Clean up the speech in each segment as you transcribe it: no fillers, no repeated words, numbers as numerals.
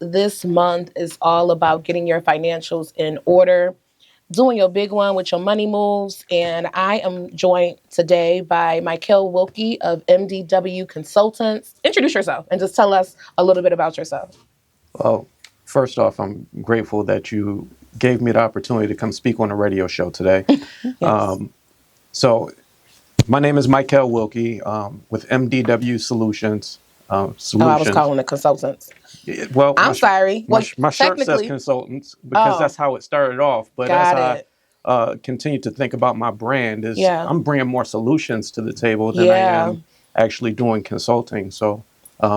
this month is all about getting your financials in order, doing your big one with your money moves. And I am joined today by Mykiel Wilkie of MWBE Consultants. Introduce yourself and just tell us a little bit about yourself. Well, first off, I'm grateful that you gave me the opportunity to come speak on a radio show today. Yes. So my name is Mykiel Wilkie with MWBE Solutions. Oh, I was calling it consultants. Well, I'm sorry. my shirt says Technically, consultants because that's how it started off. But got as it. I continue to think about my brand, Yeah. I'm bringing more solutions to the table than I am actually doing consulting. So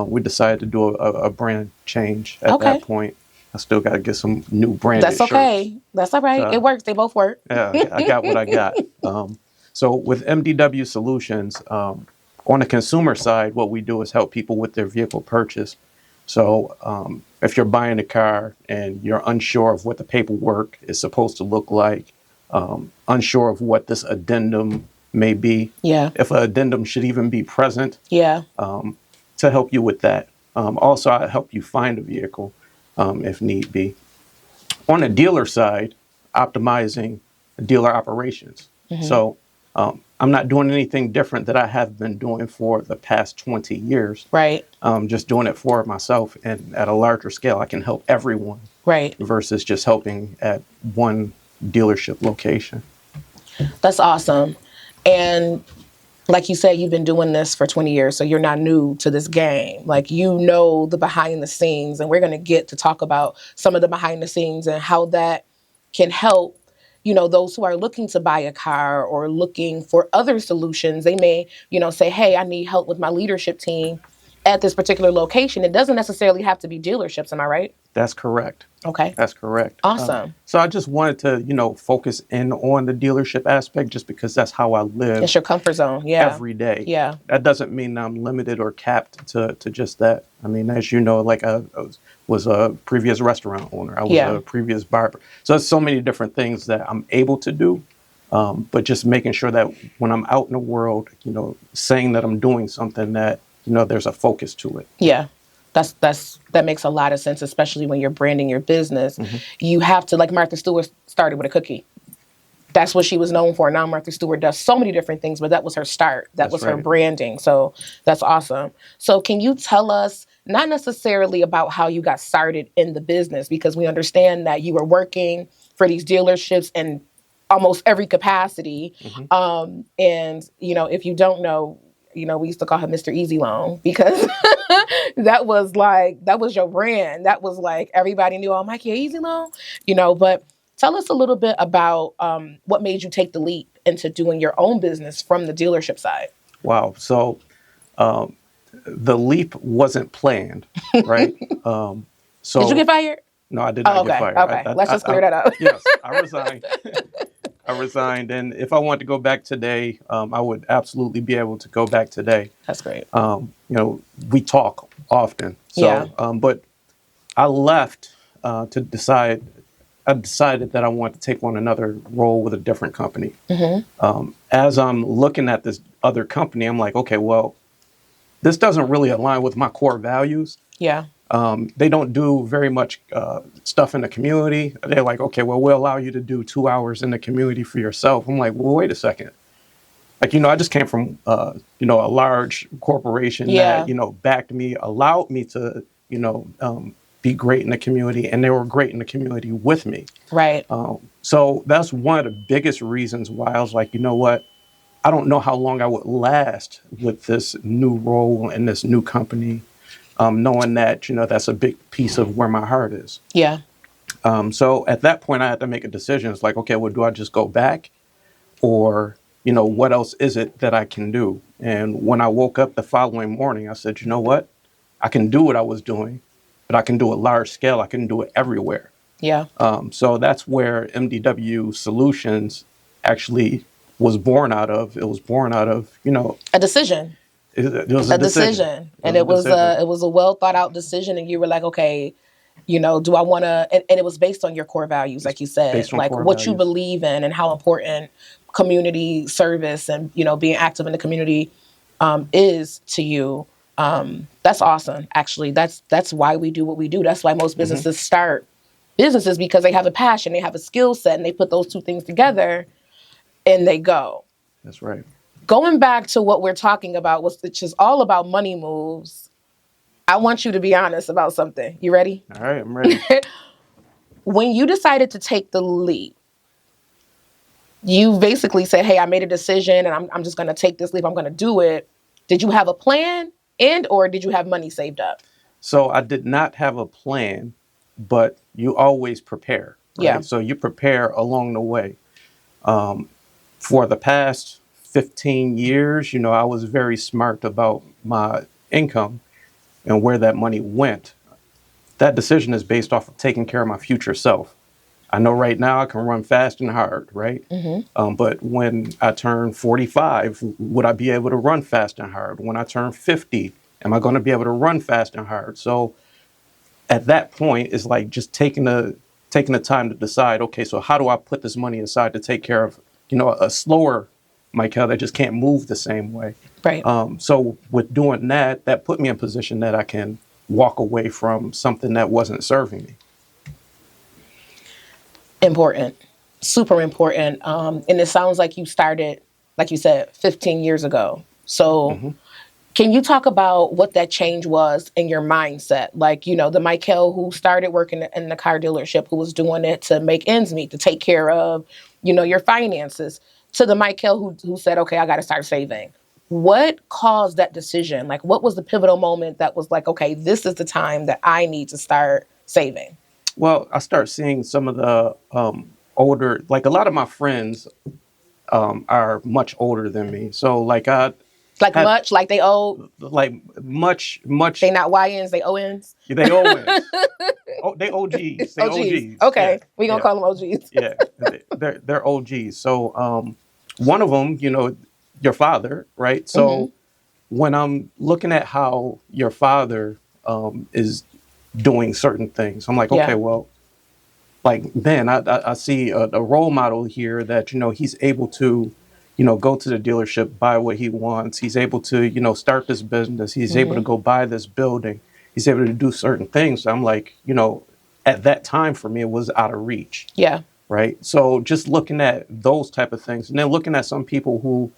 we decided to do a brand change at that point. I still got to get some new branded That's okay. shirts. That's all right. It works. They both work. Yeah, I got what I got. So with MWBE Solutions, on the consumer side, what we do is help people with their vehicle purchase. So if you're buying a car and you're unsure of what the paperwork is supposed to look like, unsure of what this addendum may be, if an addendum should even be present, to help you with that. Also, I help you find a vehicle if need be. On the dealer side, optimizing dealer operations. So I'm not doing anything different that I have been doing for the past 20 years. Right. Just doing it for myself, and at a larger scale, I can help everyone. Right. Versus just helping at one dealership location. That's awesome. And like you said, you've been doing this for 20 years, so you're not new to this game. Like, you know the behind the scenes, and we're going to get to talk about some of the behind the scenes and how that can help, you know, those who are looking to buy a car or looking for other solutions. They may, you know, say, hey, I need help with my leadership team at this particular location. It doesn't necessarily have to be dealerships. Am I right? That's correct. Okay. That's correct. Awesome. So I just wanted to, you know, focus in on the dealership aspect just because that's how I live. It's your comfort zone. Yeah. Every day. Yeah. That doesn't mean I'm limited or capped to just that. I mean, as you know, like I was a previous restaurant owner. I was a previous barber. So there's so many different things that I'm able to do. But just making sure that when I'm out in the world, you know, saying that I'm doing something that, you know, there's a focus to it. Yeah. That makes a lot of sense, especially when you're branding your business. You have to, like Martha Stewart started with a cookie. That's what she was known for. Now Martha Stewart does so many different things, but that was her start. That was her branding. So that's awesome. So can you tell us, not necessarily about how you got started in the business, because we understand that you were working for these dealerships in almost every capacity. And, you know, if you don't know, you know, we used to call him Mr. Easy Loan because that was your brand. That was like, everybody knew, oh, Mykiel Easy Loan, you know. But tell us a little bit about what made you take the leap into doing your own business from the dealership side. Wow. So the leap wasn't planned, right? So did you get fired? No, I did not get fired. Okay, let's just clear that up. Yes, I resigned. I resigned, and if I wanted to go back today, I would absolutely be able to go back today. That's great. You know, we talk often, so but I left to decide. I decided that I wanted to take on another role with a different company. As I'm looking at this other company, I'm like, okay, well, this doesn't really align with my core values. Yeah. They don't do very much stuff in the community. They're like, okay, well, we'll allow you to do 2 hours in the community for yourself. I'm like, well, wait a second. Like, you know, I just came from, you know, a large corporation that, you know, backed me, allowed me to, you know, be great in the community, and they were great in the community with me. Right. So that's one of the biggest reasons why I was like, you know what? I don't know how long I would last with this new role and this new company. Knowing that, you know, that's a big piece of where my heart is. Yeah. So at that point, I had to make a decision. It's like, okay, well, do I just go back? Or, you know, what else is it that I can do? And when I woke up the following morning, I said, you know what? I can do what I was doing, but I can do it large scale. I can do it everywhere. Yeah. So that's where MWBE Solutions actually was born out of. It was born out of, you know, a decision. It was a decision. And it was a well thought out decision. And you were like, okay, you know, do I want to, and it was based on your core values, like you said, like what values you believe in and how important community service and, you know, being active in the community is to you. That's awesome. Actually, that's why we do what we do. That's why most businesses start businesses, because they have a passion, they have a skill set, and they put those two things together and they go. That's right. Going back to what we're talking about, which is all about money moves, I want you to be honest about something. You ready? All right, I'm ready. When you decided to take the leap, you basically said, hey, I made a decision and I'm just going to take this leap. I'm going to do it. Did you have a plan or did you have money saved up? So I did not have a plan, but you always prepare. Right? Yeah. So you prepare along the way. For the past 15 years, I was very smart about my income and where that money went. That decision is based off of taking care of my future self. I know right now I can run fast and hard, right? But when I turn 45, would I be able to run fast and hard? When I turn 50, am I going to be able to run fast and hard? So at that point, it's like just taking the time to decide, okay, so how do I put this money aside to take care of, a slower Mykiel that just can't move the same way. Right. So with doing that, that put me in a position that I can walk away from something that wasn't serving me. Important. Super important. And it sounds like you started, like you said, 15 years ago. So can you talk about what that change was in your mindset? Like, the Mykiel who started working in the car dealership, who was doing it to make ends meet, to take care of, your finances, to the Mykiel who said, okay, I got to start saving. What caused that decision? Like, what was the pivotal moment that was like, okay, this is the time that I need to start saving? Well, I start seeing some of the older, like a lot of my friends are much older than me. So like like they old, like much. They not YNs, they ONs. They ONs. They OGs. They OGs. Okay, yeah. we gonna call them OGs. Yeah, they're OGs. So one of them, your father, right? So when I'm looking at how your father is doing certain things, I'm like, okay, well, like, man, I see a role model here that, he's able to, go to the dealership, buy what he wants. He's able to, start this business. He's able to go buy this building. He's able to do certain things. So I'm like, at that time for me, it was out of reach. Yeah. Right. So just looking at those type of things, and then looking at some people who,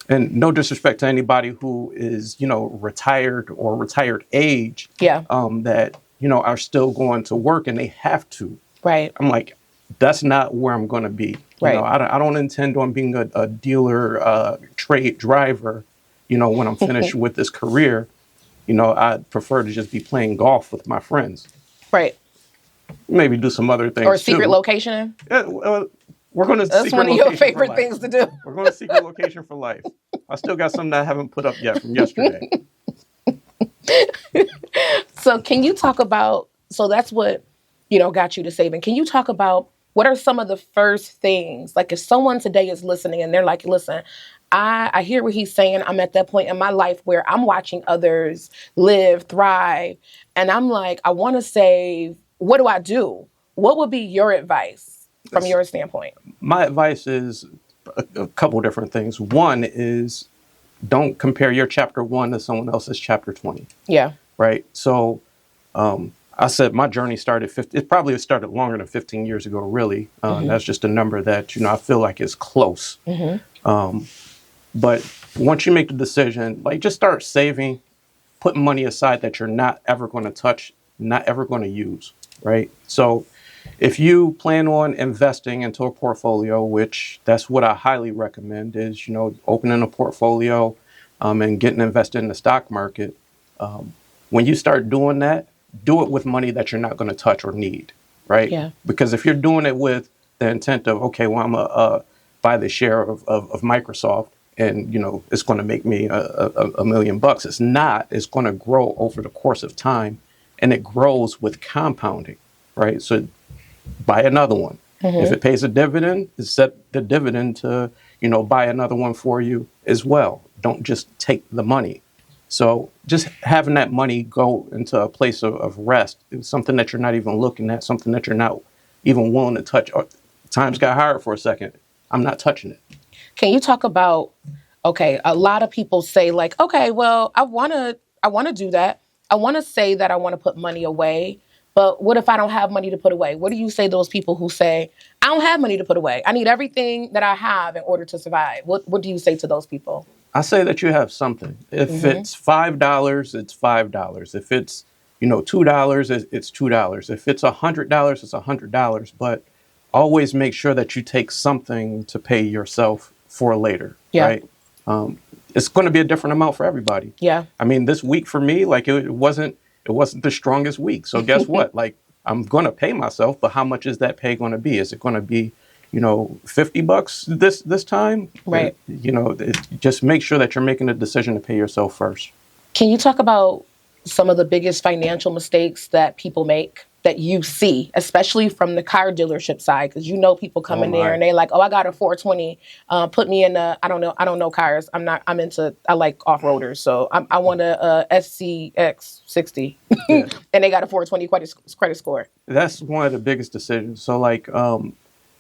and no disrespect to anybody who is, retired or retired age, that, are still going to work and they have to. Right. I'm like, that's not where I'm going to be. Right. I don't intend on being a dealer trade driver, when I'm finished with this career. I prefer to just be playing golf with my friends. Right. Maybe do some other things. Or secret location. Yeah, we're going to. That's one of your favorite things to do. We're going to secret location for life. I still got something that I haven't put up yet from yesterday. So can you talk about? So that's what got you to saving. Can you talk about what are some of the first things? Like if someone today is listening and they're like, listen, I hear what he's saying. I'm at that point in my life where I'm watching others live, thrive, and I'm like, I want to save. What do I do? What would be your advice from your standpoint? My advice is a couple different things. One is don't compare your chapter 1 to someone else's chapter 20. Yeah. Right. So I said my journey started, it probably started longer than 15 years ago, really. That's just a number that, I feel like is close. But once you make the decision, like just start saving, putting money aside that you're not ever going to touch, not ever going to use. Right. So if you plan on investing into a portfolio, which that's what I highly recommend is, opening a portfolio and getting invested in the stock market. When you start doing that, do it with money that you're not going to touch or need. Right. Yeah. Because if you're doing it with the intent of, OK, well, I'm going to buy the share of Microsoft and, it's going to make me $1 million. It's not. It's going to grow over the course of time. And it grows with compounding, right? So buy another one. If it pays a dividend, set the dividend to, buy another one for you as well. Don't just take the money. So just having that money go into a place of rest, something that you're not even looking at, something that you're not even willing to touch. Times got hard for a second. I'm not touching it. Can you talk about okay, a lot of people say like, okay, well, I want to do that. I want to say that I want to put money away, but what if I don't have money to put away? What do you say to those people who say, I don't have money to put away. I need everything that I have in order to survive. What do you say to those people? I say that you have something. If it's $5, it's $5. If it's, $2, it's $2. If it's $100, it's $100. But always make sure that you take something to pay yourself for later, right? It's going to be a different amount for everybody. Yeah. I mean, this week for me, like it wasn't the strongest week. So guess what? Like I'm going to pay myself, but how much is that pay going to be? Is it going to be, $50 this time? Right. Just make sure that you're making a decision to pay yourself first. Can you talk about some of the biggest financial mistakes that people make that you see, especially from the car dealership side? Because people come in there and they like, oh, I got a 420. Put me in a, I don't know cars. I like off-roaders. So I want a SCX60 and they got a 420 credit score. That's one of the biggest decisions. So like,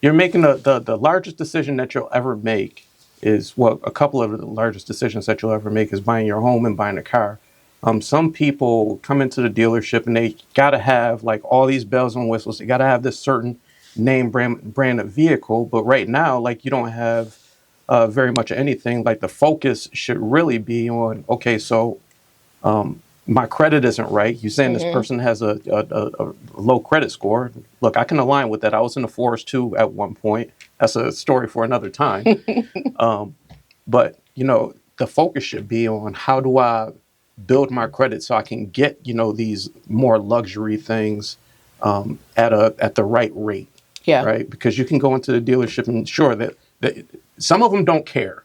you're making the largest decision that you'll ever make is, well, a couple of the largest decisions that you'll ever make is buying your home and buying a car. Some people come into the dealership and they got to have like all these bells and whistles. They got to have this certain name brand of vehicle. But right now, like you don't have very much of anything. Like the focus should really be on, okay, so my credit isn't right. You're saying this person has a low credit score. Look, I can align with that. I was in the forest too at one point. That's a story for another time. But, the focus should be on how do I build my credit so I can get, these more luxury things at the right rate. Yeah. Right. Because you can go into the dealership and sure that some of them don't care.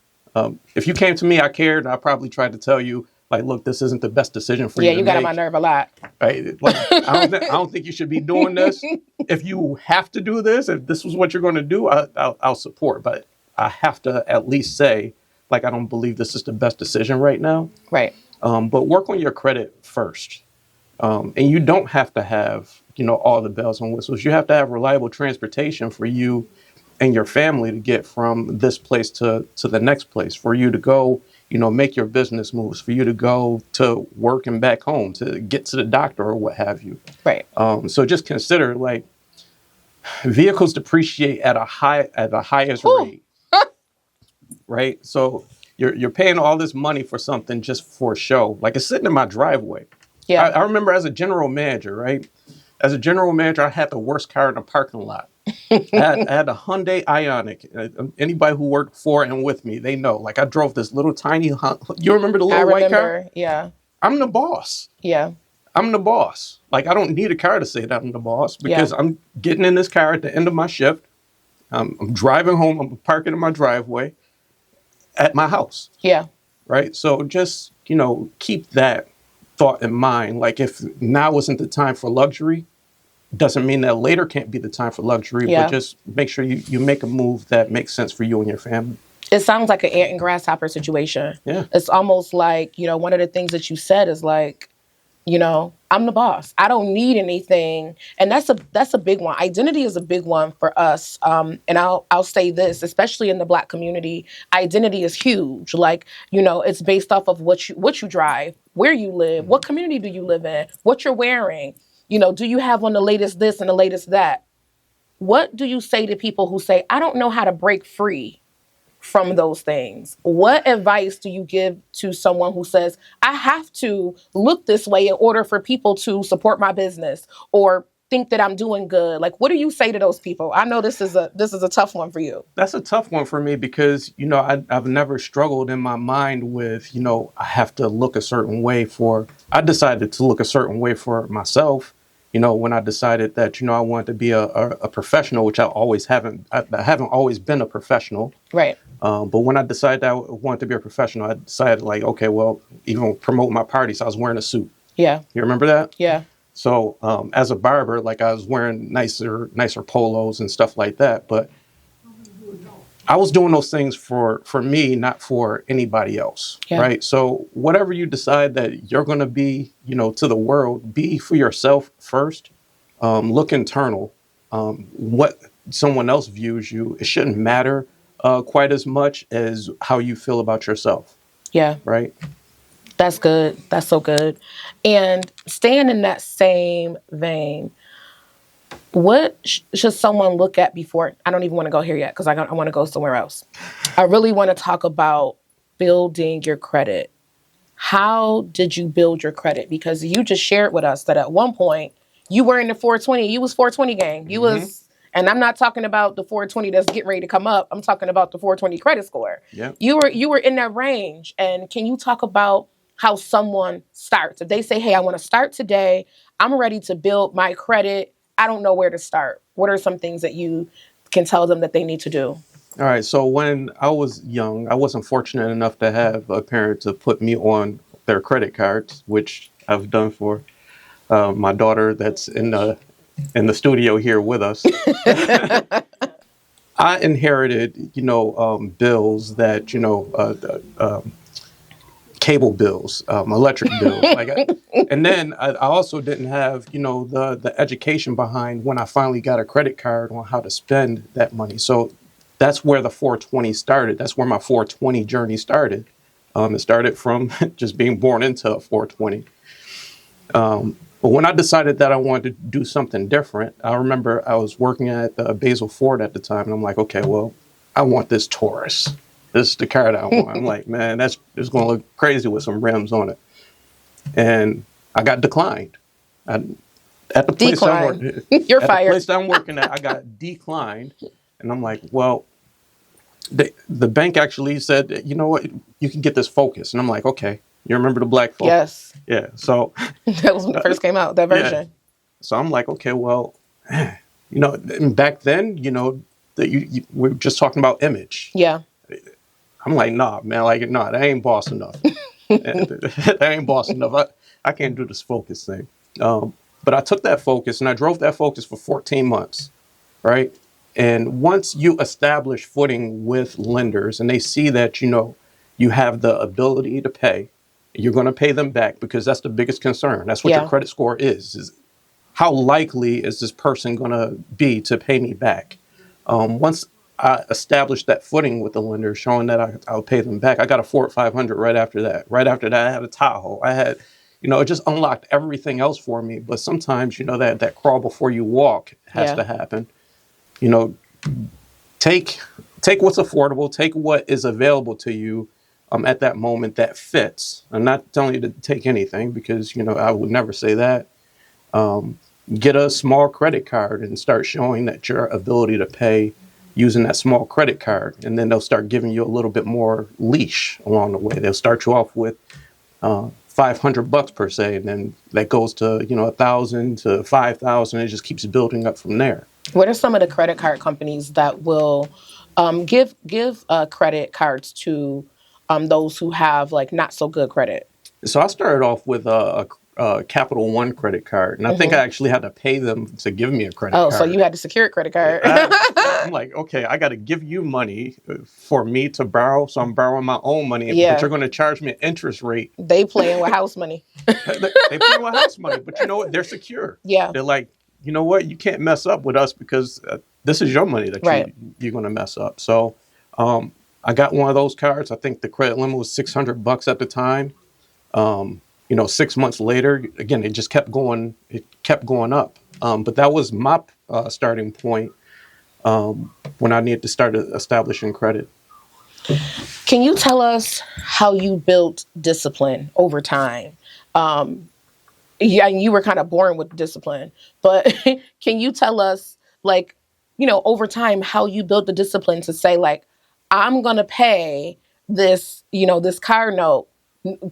If you came to me, I cared. I probably tried to tell you, like, look, this isn't the best decision for you. Yeah, you got on my nerve a lot. Right? Like, I don't think you should be doing this. If you have to do this, if this is what you're going to do, I'll support. But I have to at least say, like, I don't believe this is the best decision right now. Right. But work on your credit first. And you don't have to have, all the bells and whistles. You have to have reliable transportation for you and your family to get from this place to the next place, for you to go, make your business moves, for you to go to work and back home, to get to the doctor or what have you. Right. So just consider, like, vehicles depreciate at the highest rate. Right. So you're paying all this money for something just for show. Like, it's sitting in my driveway. Yeah. I remember as a general manager, right? As a general manager, I had the worst car in the parking lot. I had a Hyundai Ioniq. Anybody who worked for and with me, they know. Like, I drove this little tiny. You remember the little white car? Yeah. I'm the boss. Yeah. I'm the boss. Like, I don't need a car to say that I'm the boss because I'm getting in this car at the end of my shift. I'm driving home. I'm parking in my driveway at my house. Yeah. Right. So just, keep that thought in mind. Like, if now isn't the time for luxury, doesn't mean that later can't be the time for luxury, but just make sure you make a move that makes sense for you and your family. It sounds like an ant and grasshopper situation. Yeah. It's almost like, one of the things that you said is like, I'm the boss. I don't need anything. And that's a big one. Identity is a big one for us. And I'll say this, especially in the Black community, identity is huge. Like, it's based off of what you drive, where you live, what community do you live in, what you're wearing. Do you have on the latest this and the latest that? What do you say to people who say, I don't know how to break free from those things? What advice do you give to someone who says, I have to look this way in order for people to support my business or think that I'm doing good? Like, what do you say to those people? I know this is a tough one for you. That's a tough one for me because, I've never struggled in my mind with, I have to look a certain way I decided to look a certain way for myself. When I decided that, I wanted to be a professional, which I haven't always been a professional. Right. But when I decided that I wanted to be a professional, I decided, like, okay, well, even promote my party. So I was wearing a suit. Yeah. You remember that? Yeah. So as a barber, like, I was wearing nicer polos and stuff like that. But I was doing those things for me, not for anybody else. Yeah. Right. So whatever you decide that you're going to be, to the world, be for yourself first. Look internal. What someone else views you, it shouldn't matter quite as much as how you feel about yourself, Yeah. right? That's good. That's so good. And staying in that same vein, what should someone look at before? I don't even want to go here yet because I want to go somewhere else. I really want to talk about building your credit. How did you build your credit? Because you just shared with us that at one point you were in the 420. You was 420 gang. You was, and I'm not talking about the 420 that's getting ready to come up. I'm talking about the 420 credit score. Yeah. You were in that range. And can you talk about how someone starts? If they say, hey, I want to start today, I'm ready to build my credit. I don't know where to start. What are some things that you can tell them that they need to do? All right. So when I was young, I wasn't fortunate enough to have a parent to put me on their credit cards, which I've done for my daughter that's in the studio here with us. I inherited, bills that, cable bills, electric bills, and then I also didn't have, the education behind when I finally got a credit card on how to spend that money. So that's where the 420 started. That's where my 420 journey started. It started from just being born into a 420. But when I decided that I wanted to do something different, I remember I was working at Basil Ford at the time, and I'm like, okay, well, I want this Taurus. This is the car that I want. I'm like, man, it's going to look crazy with some rims on it. And I got declined. At the place I'm working, You're fired. The place I'm working at, I got declined. And I'm like, well, the bank actually said, you know what, you can get this Focus. And I'm like, okay, you remember the black Focus? Yes. Yeah. So that was when it first came out, that version. Yeah. So I'm like, okay, well, and back then, we were just talking about image. Yeah. I'm like, nah, man, that ain't boss enough. That ain't boss enough. I can't do this Focus thing. But I took that Focus and I drove that Focus for 14 months, right? And once you establish footing with lenders and they see that, you have the ability to pay, you're going to pay them back, because that's the biggest concern. That's what your credit score is how likely is this person going to be to pay me back? Once I established that footing with the lender, showing that I'll pay them back, I got a Ford 500 right after that. Right after that, I had a Tahoe. I had, it just unlocked everything else for me. But sometimes, that crawl before you walk has to happen. Take what's affordable, take what is available to you at that moment that fits. I'm not telling you to take anything, because, I would never say that. Get a small credit card and start showing that your ability to pay using that small credit card. And then they'll start giving you a little bit more leash along the way. They'll start you off with $500 per se, and then that goes to, 1,000 to 5,000. It just keeps building up from there. What are some of the credit card companies that will give credit cards to those who have not so good credit? So I started off with a Capital One credit card, and I think I actually had to pay them to give me a credit card. Oh, so you had to secure a credit card. I'm like, okay, I got to give you money for me to borrow, so I'm borrowing my own money, but you're going to charge me an interest rate. They playing with house money. They playing with house money, but you know what? They're secure. Yeah. They're like, you know what? You can't mess up with us, because this is your money that you're going to mess up. So I got one of those cards. I think the credit limit was $600 at the time. 6 months later, again, it just kept going. It kept going up. But that was my starting point when I needed to start establishing credit. Can you tell us how you built discipline over time? Yeah, you were kind of born with discipline, but can you tell us, over time, how you built the discipline to say, I'm going to pay this, this car note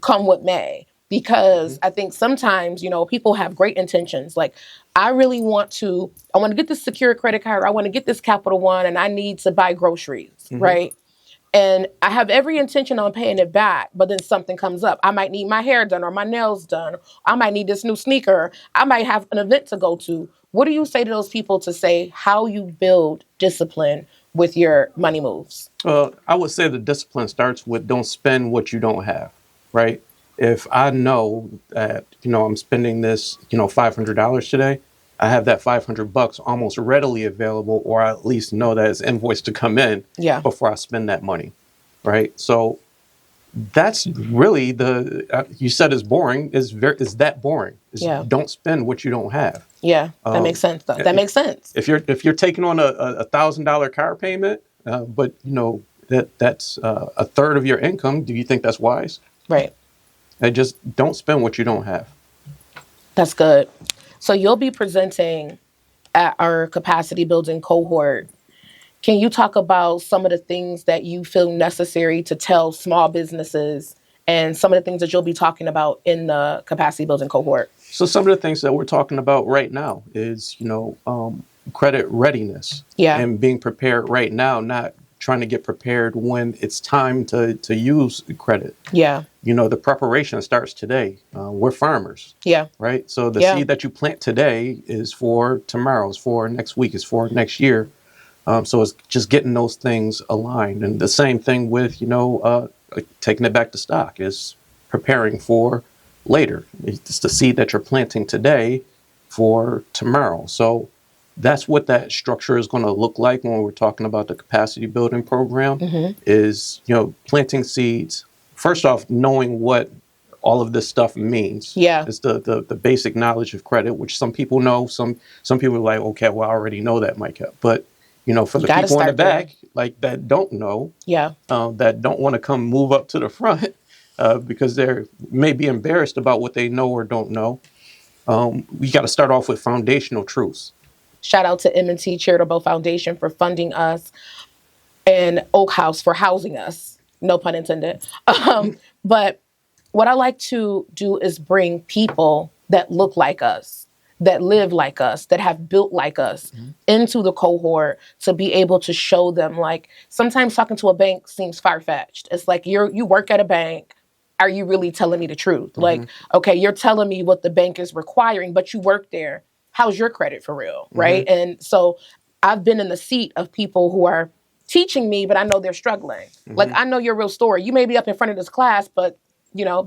come what may? Because I think sometimes, people have great intentions. I want to get this secure credit card. I want to get this Capital One, and I need to buy groceries, right? And I have every intention on paying it back, but then something comes up. I might need my hair done or my nails done. I might need this new sneaker. I might have an event to go to. What do you say to those people to say how you build discipline with your money moves? I would say the discipline starts with don't spend what you don't have, right? If I know that, I'm spending this, $500 today, I have that $500 almost readily available, or I at least know that it's invoiced to come in before I spend that money, right? So that's really you said it's boring. Is that boring? Don't spend what you don't have. Yeah, that makes sense. Though. That makes sense. If you're taking on a $1,000 car payment, but that's a third of your income, do you think that's wise? Right. And just don't spend what you don't have. That's good. So you'll be presenting at our capacity building cohort. Can you talk about some of the things that you feel necessary to tell small businesses and some of the things that you'll be talking about in the capacity building cohort? So some of the things that we're talking about right now is, credit readiness and being prepared right now, not trying to get prepared when it's time to use credit. Yeah. The preparation starts today. We're farmers. Yeah. Right. So the seed that you plant today is for tomorrow, is for next week, is for next year. So it's just getting those things aligned. And the same thing with, taking it back to stock is preparing for later. It's the seed that you're planting today for tomorrow. So that's what that structure is going to look like when we're talking about the capacity building program is, planting seeds. First off, knowing what all of this stuff means. Yeah. It's the basic knowledge of credit, which some people know. Some people are like, okay, well, I already know that, Mykiel. But, for the people in the back, like that don't know, that don't want to come move up to the front because they're maybe embarrassed about what they know or don't know. We got to start off with foundational truths. Shout out to M&T Charitable Foundation for funding us and Oak House for housing us. No pun intended. But what I like to do is bring people that look like us, that live like us, that have built like us into the cohort to be able to show them, like, sometimes talking to a bank seems far-fetched. It's like you work at a bank. Are you really telling me the truth? Like, okay, you're telling me what the bank is requiring, but you work there. How's your credit for real, right? And so I've been in the seat of people who are teaching me, but I know they're struggling. Like, I know your real story. You may be up in front of this class, but,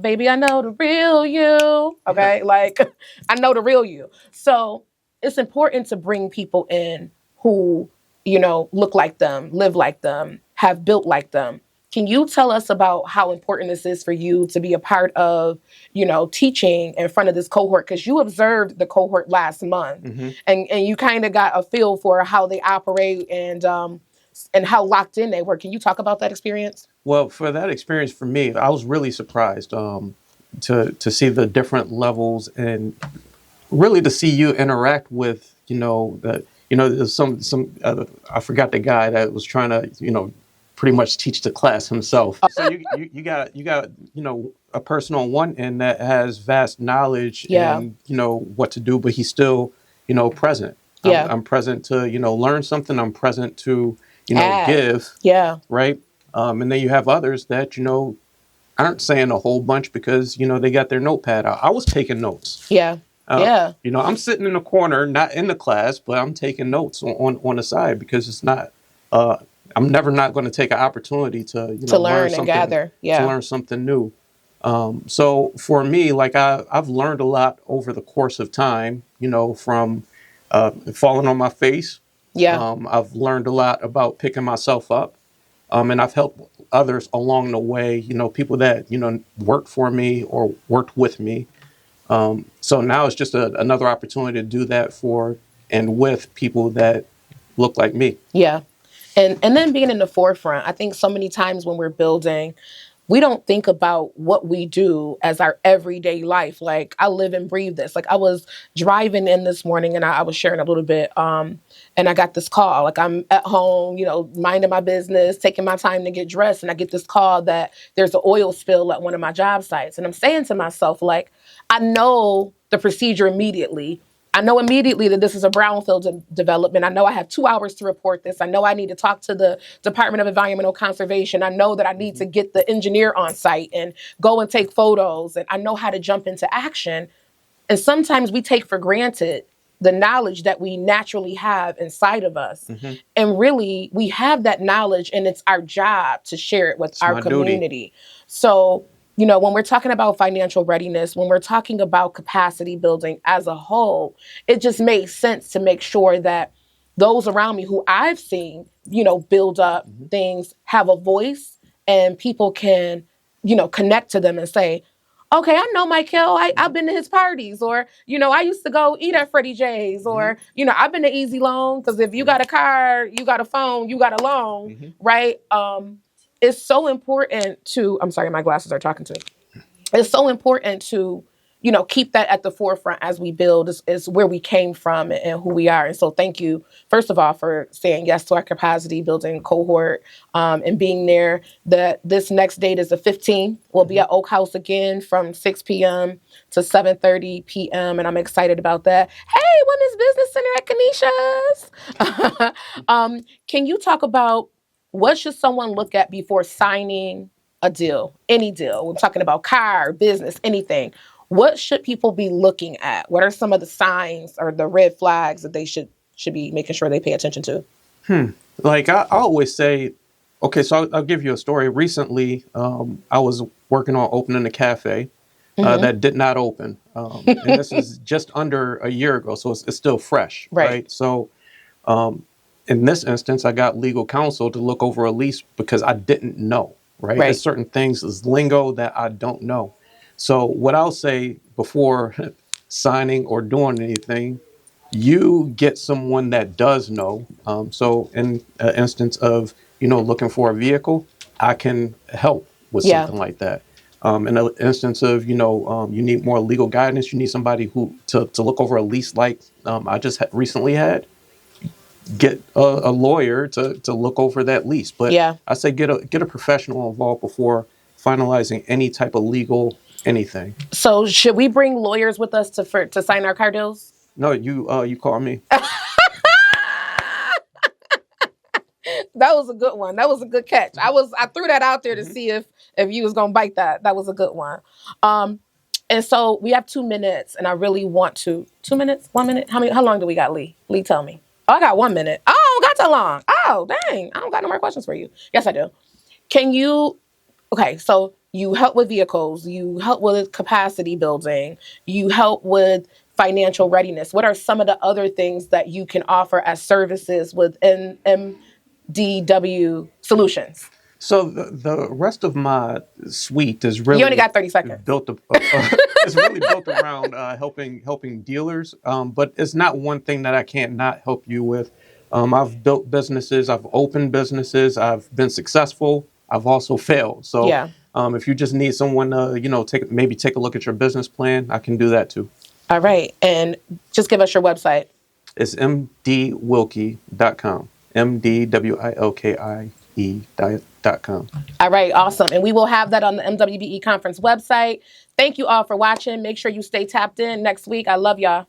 baby, I know the real you, okay? Like, I know the real you. So it's important to bring people in who, look like them, live like them, have built like them. Can you tell us about how important this is for you to be a part of, teaching in front of this cohort? Because you observed the cohort last month and you kind of got a feel for how they operate and how locked in they were. Can you talk about that experience? Well, for that experience for me, I was really surprised to see the different levels and really to see you interact with, there's some I forgot the guy that was trying to, pretty much teach the class himself. So you got a person on one end that has vast knowledge and what to do, but he's still present. I'm present to learn something. I'm present to give. Yeah. Right. And then you have others that aren't saying a whole bunch because they got their notepad out. I was taking notes. Yeah. I'm sitting in a corner, not in the class, but I'm taking notes on the side because it's not. I'm never not going to take an opportunity to learn and gather, to learn something new. So for me, like I've learned a lot over the course of time, from falling on my face. Yeah. I've learned a lot about picking myself up, and I've helped others along the way. People that worked for me or worked with me. So now it's just another opportunity to do that for and with people that look like me. Yeah. And then being in the forefront, I think so many times when we're building, we don't think about what we do as our everyday life. Like, I live and breathe this. Like, I was driving in this morning and I was sharing a little bit, and I got this call. Like, I'm at home, minding my business, taking my time to get dressed, and I get this call that there's an oil spill at one of my job sites. And I'm saying to myself, like, I know the procedure immediately. I know immediately that this is a brownfield development. I know I have 2 hours to report this. I know I need to talk to the Department of Environmental Conservation. I know that I need to get the engineer on site and go and take photos. And I know how to jump into action. And sometimes we take for granted the knowledge that we naturally have inside of us. And really, we have that knowledge and it's our job to share it with our community. Duty. So you know, when we're talking about financial readiness, when we're talking about capacity building as a whole, it just makes sense to make sure that those around me who I've seen, you know, build up things, have a voice, and people can, you know, connect to them and say, okay, I know Mykiel. I've been to his parties, or, you know, I used to go eat at Freddie J's, or, you know, I've been to Easy Loan, because if you got a car, you got a phone, you got a loan, right? It's so important to, I'm sorry, my glasses are talking to. It's so important to, you know, keep that at the forefront as we build is where we came from and who we are. And so thank you, first of all, for saying yes to our capacity building cohort and being there. This next date is the 15th. We'll be at Oak House again from 6 p.m. to 7:30 p.m. And I'm excited about that. Hey, Women's Business Center at Kenesha's. Can you talk about what should someone look at before signing a deal, any deal? We're talking about car, business, anything. What should people be looking at? What are some of the signs or the red flags that they should be making sure they pay attention to? Like I always say, okay, so I'll give you a story. Recently, I was working on opening a cafe that did not open. And this is just under a year ago, so it's still fresh, right? So in this instance, I got legal counsel to look over a lease because I didn't know, right? There's certain things, is lingo that I don't know. So what I'll say before signing or doing anything, you get someone that does know. So in an instance of, you know, looking for a vehicle, I can help with something like that. In an instance of, you know, you need more legal guidance, you need somebody who to look over a lease like I just recently had. Get a lawyer to look over that lease. But I say get a professional involved before finalizing any type of legal anything. So should we bring lawyers with us to sign our car deals? No, you call me. That was a good one. That was a good catch. I threw that out there to see if you was gonna bite that. That was a good one. And so we have 2 minutes, and I really want to 2 minutes, 1 minute. How long do we got, Lee? Lee, tell me. Oh, I got 1 minute. Oh, I don't got that long. Oh, dang. I don't got no more questions for you. Yes, I do. Okay, so you help with vehicles, you help with capacity building, you help with financial readiness. What are some of the other things that you can offer as services within MWBE Solutions? So the rest of my suite is really, you only got 30 seconds. It's really built around helping dealers, but it's not one thing that I can't not help you with. I've built businesses, I've opened businesses, I've been successful, I've also failed. So if you just need someone to, you know, take a look at your business plan, I can do that too. All right, and just give us your website. It's mdwilkie.com. MDWILKIE.com. All right, awesome. And we will have that on the MWBE conference website. Thank you all for watching. Make sure you stay tapped in next week. I love y'all.